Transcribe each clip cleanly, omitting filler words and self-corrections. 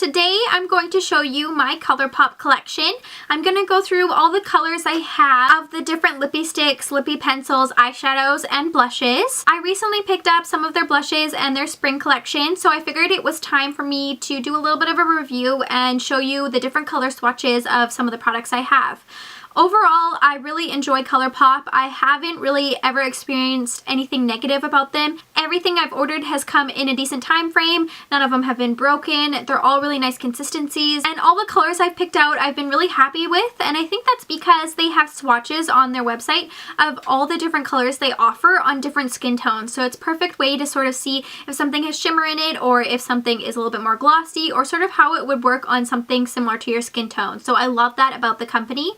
today I'm going to show you my Colourpop collection. I'm going to go through all the colors I have of the different lippy sticks, lippy pencils, eyeshadows, and blushes. I recently picked up some of their blushes and their spring collection, so I figured it was time for me to do a little bit of a review and show you the different color swatches of some of the products I have. Overall, I really enjoy Colourpop. I haven't really ever experienced anything negative about them. Everything I've ordered has come in a decent time frame. None of them have been broken. They're all really nice consistencies. And all the colors I've picked out I've been really happy with. And I think that's because they have swatches on their website of all the different colors they offer on different skin tones. So it's a perfect way to sort of see if something has shimmer in it or if something is a little bit more glossy or sort of how it would work on something similar to your skin tone. So I love that about the company.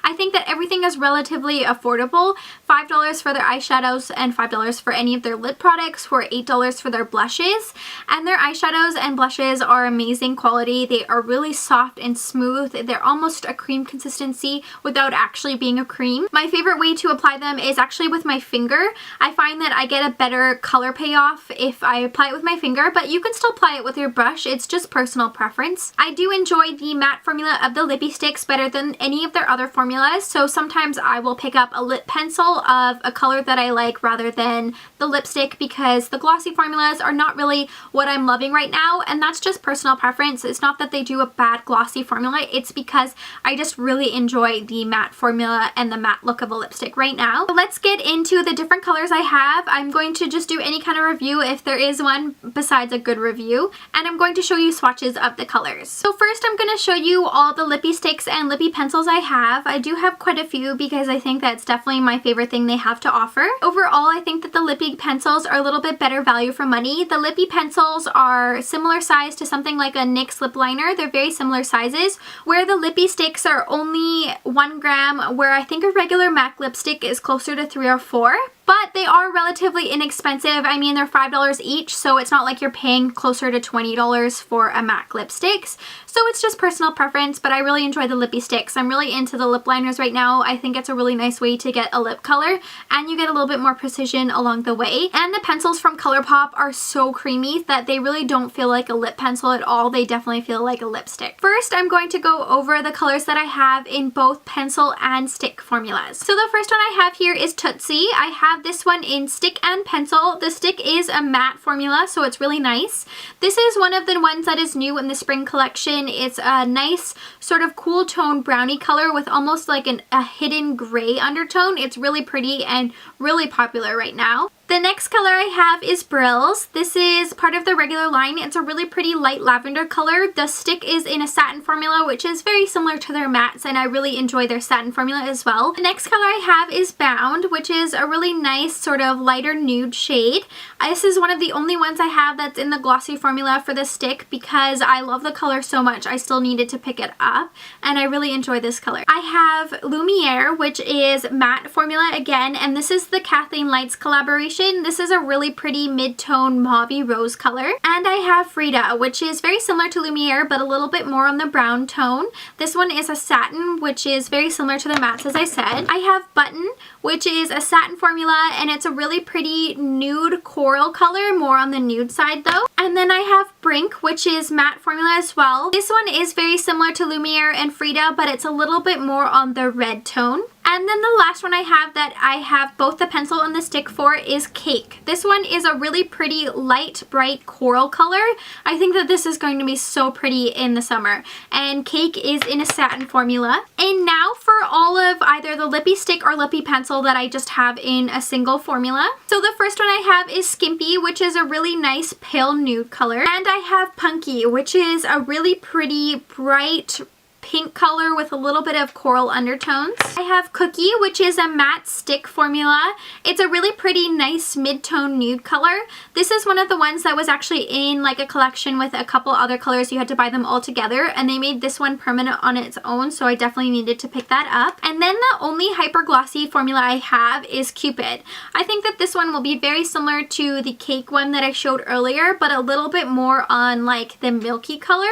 I think that everything is relatively affordable. $5 for their eyeshadows and $5 for any of their lip products, for $8 for their blushes. And their eyeshadows and blushes are amazing quality. They are really soft and smooth. They're almost a cream consistency without actually being a cream. My favorite way to apply them is actually with my finger. I find that I get a better color payoff if I apply it with my finger, but you can still apply it with your brush. It's just personal preference. I do enjoy the matte formula of the lippy sticks better than any of their other formulas. So sometimes I will pick up a lip pencil of a color that I like rather than the lipstick because the glossy formulas are not really what I'm loving right now, and that's just personal preference. It's not that they do a bad glossy formula, it's because I just really enjoy the matte formula and the matte look of a lipstick right now. So let's get into the different colors I have. I'm going to just do any kind of review if there is one besides a good review, and I'm going to show you swatches of the colors. So first I'm going to show you all the lippy sticks and lippy pencils I have. I do have quite a few because I think that's definitely my favorite thing they have to offer. Overall, I think that the lippy pencils are a little bit better value for money. The lippy pencils are similar size to something like a NYX lip liner. They're very similar sizes, where the lippy sticks are only 1 gram, where I think a regular MAC lipstick is closer to 3 or 4. But they are relatively inexpensive. I mean, they're $5 each, so it's not like you're paying closer to $20 for a MAC lipsticks. So it's just personal preference, but I really enjoy the lippy sticks. I'm really into the lip liners right now. I think it's a really nice way to get a lip color, and you get a little bit more precision along the way. And the pencils from Colourpop are so creamy that they really don't feel like a lip pencil at all. They definitely feel like a lipstick. First, I'm going to go over the colors that I have in both pencil and stick formulas. So the first one I have here is Tootsi. I have this one in stick and pencil. The stick is a matte formula, so it's really nice. This is one of the ones that is new in the spring collection. It's a nice sort of cool tone brownie color with almost like a hidden gray undertone. It's really pretty and really popular right now. The next color I have is Brills. This is part of the regular line. It's a really pretty light lavender color. The stick is in a satin formula, which is very similar to their mattes, and I really enjoy their satin formula as well. The next color I have is Bound, which is a really nice sort of lighter nude shade. This is one of the only ones I have that's in the glossy formula for the stick because I love the color so much. I still needed to pick it up, and I really enjoy this color. I have Lumiere, which is matte formula again, and this is the Kathleen Lights collaboration. This is a really pretty mid-tone mauve rose color. And I have Frida, which is very similar to Lumiere but a little bit more on the brown tone. This one is a satin, which is very similar to the mattes, as I said. I have Button, which is a satin formula, and it's a really pretty nude coral color, more on the nude side though. And then I have Brink, which is matte formula as well. This one is very similar to Lumiere and Frida, but it's a little bit more on the red tone. And then the last one I have that I have both the pencil and the stick for is Cake. This one is a really pretty light, bright coral color. I think that this is going to be so pretty in the summer. And Cake is in a satin formula. And now for all of either the lippy stick or lippy pencil that I just have in a single formula. So the first one I have is Skimpy, which is a really nice pale nude color. And I have Punky, which is a really pretty, bright, pink color with a little bit of coral undertones. I have Cookie, which is a matte stick formula. It's a really pretty nice mid-tone nude color. This is one of the ones that was actually in like a collection with a couple other colors. You had to buy them all together, and they made this one permanent on its own, so I definitely needed to pick that up. And then the only hyper glossy formula I have is Cupid. I think that this one will be very similar to the Cake one that I showed earlier, but a little bit more on like the milky color.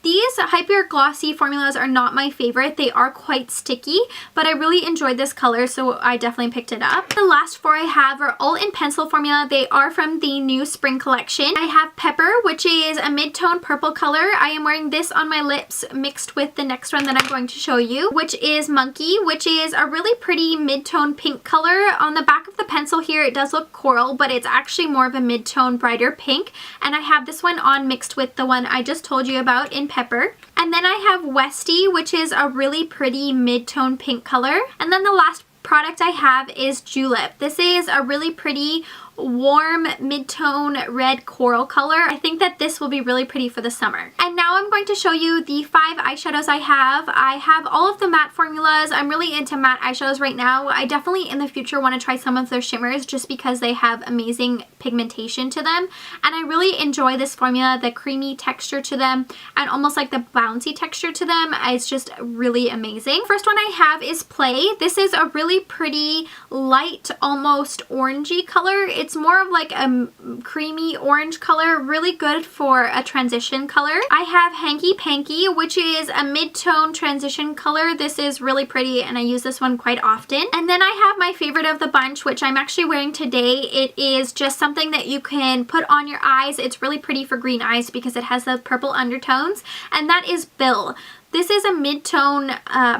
These Hyper Glossy formulas are not my favorite. They are quite sticky, but I really enjoyed this color, so I definitely picked it up. The last four I have are all in pencil formula. They are from the new spring collection. I have Pepper, which is a mid-tone purple color. I am wearing this on my lips mixed with the next one that I'm going to show you, which is Monkey, which is a really pretty mid-tone pink color. On the back of the pencil here, it does look coral, but it's actually more of a mid-tone brighter pink. And I have this one on mixed with the one I just told you about in Pepper. And then I have Westie, which is a really pretty mid-tone pink color. And then the last product I have is Julep. This is a really pretty warm mid-tone red coral color. I think that this will be really pretty for the summer. And now I'm going to show you the 5 eyeshadows I have. I have all of the matte formulas. I'm really into matte eyeshadows right now. I definitely in the future want to try some of their shimmers just because they have amazing pigmentation to them. And I really enjoy this formula, the creamy texture to them and almost like the bouncy texture to them. It's just really amazing. First one I have is Play. This is a really pretty light, almost orangey color. It's more of like a creamy orange color, really good for a transition color. I have Hanky Panky, which is a mid-tone transition color. This is really pretty and I use this one quite often. And then I have my favorite of the bunch, which I'm actually wearing today. It is just something that you can put on your eyes. It's really pretty for green eyes because it has the purple undertones, and that is Bill. This is a mid-tone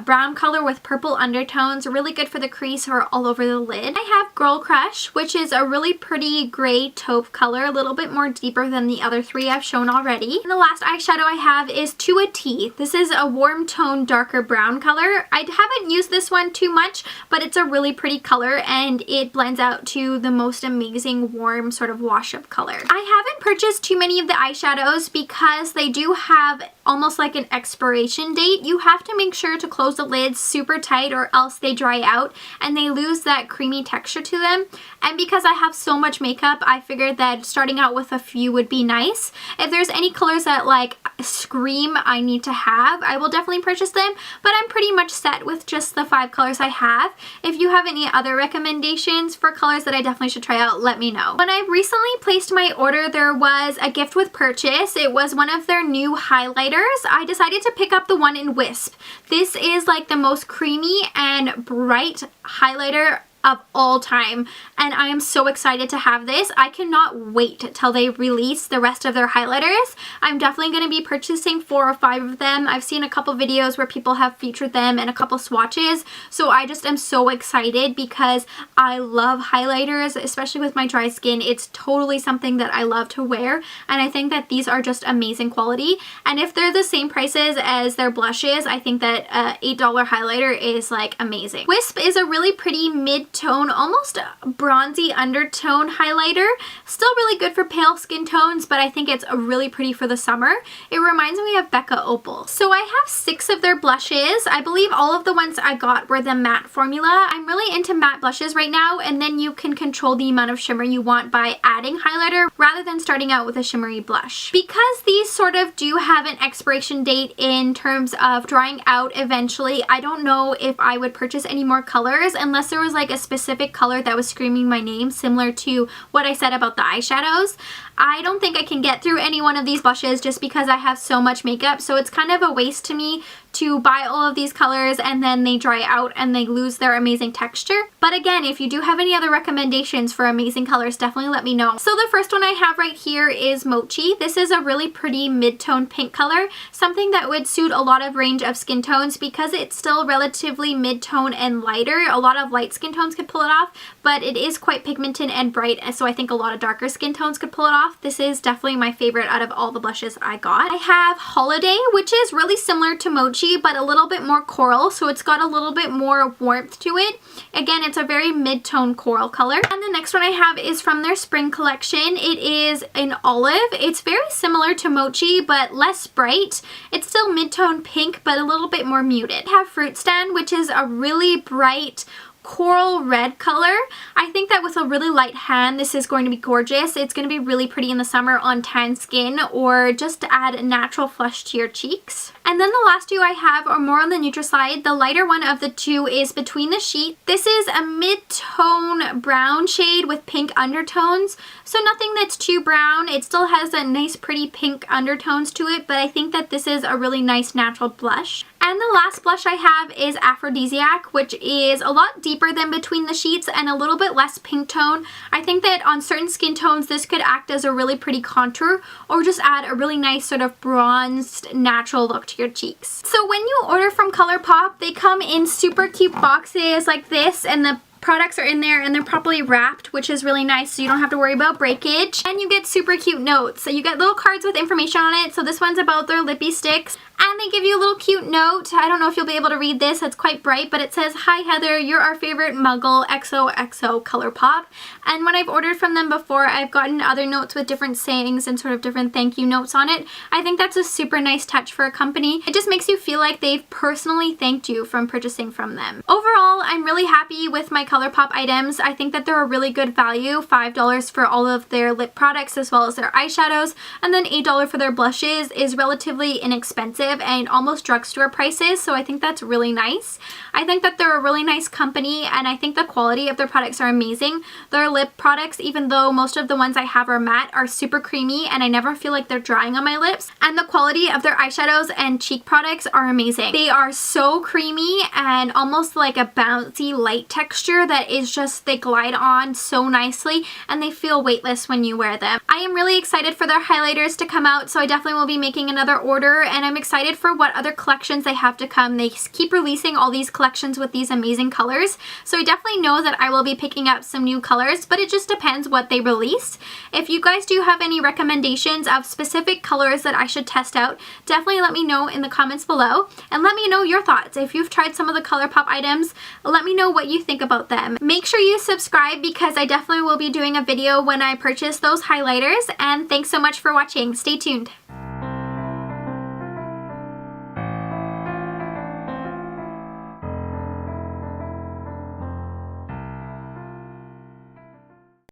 brown color with purple undertones, really good for the crease or all over the lid. I have Girl Crush, which is a really pretty gray taupe color, a little bit more deeper than the other 3 I've shown already. And the last eyeshadow I have is To a T. This is a warm tone, darker brown color. I haven't used this one too much, but it's a really pretty color and it blends out to the most amazing warm sort of wash-up color. I haven't purchased too many of the eyeshadows because they do have almost like an expiration date. You have to make sure to close the lids super tight or else they dry out and they lose that creamy texture to them. And because I have so much makeup, I figured that starting out with a few would be nice. If there's any colors that like scream I need to have, I will definitely purchase them, but I'm pretty much set with just the 5 colors I have. If you have any other recommendations for colors that I definitely should try out, let me know. When I recently placed my order, there was a gift with purchase. It was one of their new highlighters. I decided to pick up the one in Wisp. This is like the most creamy and bright highlighter of all time, and I am so excited to have this. I cannot wait till they release the rest of their highlighters. I'm definitely going to be purchasing 4 or 5 of them. I've seen a couple videos where people have featured them and a couple swatches, so I just am so excited because I love highlighters, especially with my dry skin. It's totally something that I love to wear, and I think that these are just amazing quality. And if they're the same prices as their blushes, I think that $8 highlighter is like amazing. Wisp is a really pretty mid-tone, almost bronzy undertone highlighter. Still really good for pale skin tones, but I think it's really pretty for the summer. It reminds me of Becca Opal. So I have 6 of their blushes. I believe all of the ones I got were the matte formula. I'm really into matte blushes right now, and then you can control the amount of shimmer you want by adding highlighter rather than starting out with a shimmery blush. Because these sort of do have an expiration date in terms of drying out eventually, I don't know if I would purchase any more colors unless there was like a specific color that was screaming my name, similar to what I said about the eyeshadows. I don't think I can get through any one of these blushes just because I have so much makeup, so it's kind of a waste to me to buy all of these colors and then they dry out and they lose their amazing texture. But again, if you do have any other recommendations for amazing colors, definitely let me know. So the first one I have right here is Mochi. This is a really pretty mid-tone pink color, something that would suit a lot of range of skin tones because it's still relatively mid-tone and lighter. A lot of light skin tones could pull it off, but it is quite pigmented and bright, so I think a lot of darker skin tones could pull it off. This is definitely my favorite out of all the blushes I got. I have Holiday, which is really similar to Mochi, but a little bit more coral, so it's got a little bit more warmth to it. Again, it's a very mid-tone coral color. And the next one I have is from their spring collection. It is an olive. It's very similar to Mochi, but less bright. It's still mid-tone pink, but a little bit more muted. I have Fruitstand, which is a really bright coral red color. I think that with a really light hand, this is going to be gorgeous. It's going to be really pretty in the summer on tan skin, or just to add a natural flush to your cheeks. And then the last two I have are more on the neutral side. The lighter one of the two is Between the Sheets. This is a mid-tone brown shade with pink undertones, so nothing that's too brown. It still has a nice pretty pink undertones to it, but I think that this is a really nice natural blush. And the last blush I have is Aphrodisiac, which is a lot deeper than Between the Sheets and a little bit less pink tone. I think that on certain skin tones this could act as a really pretty contour, or just add a really nice sort of bronzed natural look to your cheeks. So when you order from Colourpop, they come in super cute boxes like this, and the products are in there and they're properly wrapped, which is really nice, so you don't have to worry about breakage. And you get super cute notes. So you get little cards with information on it. So this one's about their lippy sticks, and they give you a little cute note. I don't know if you'll be able to read this, it's quite bright, but it says, "Hi Heather, you're our favorite muggle, XOXO Colourpop." And when I've ordered from them before, I've gotten other notes with different sayings and sort of different thank you notes on it. I think that's a super nice touch for a company. It just makes you feel like they've personally thanked you from purchasing from them. Overall, I'm really happy with my Colourpop items. I think that they're a really good value, $5 for all of their lip products as well as their eyeshadows, and then $8 for their blushes is relatively inexpensive and almost drugstore prices, so I think that's really nice. I think that they're a really nice company, and I think the quality of their products are amazing. Their lip products, even though most of the ones I have are matte, are super creamy and I never feel like they're drying on my lips. And the quality of their eyeshadows and cheek products are amazing. They are so creamy and almost like a bouncy light texture that is just, they glide on so nicely and they feel weightless when you wear them. I am really excited for their highlighters to come out, so I definitely will be making another order, and I'm excited for what other collections they have to come. They keep releasing all these collections with these amazing colors, so I definitely know that I will be picking up some new colors, but it just depends what they release. If you guys do have any recommendations of specific colors that I should test out, definitely let me know in the comments below, and let me know your thoughts. If you've tried some of the Colourpop items, let me know what you think about them. Make sure you subscribe because I definitely will be doing a video when I purchase those highlighters, and thanks so much for watching. Stay tuned.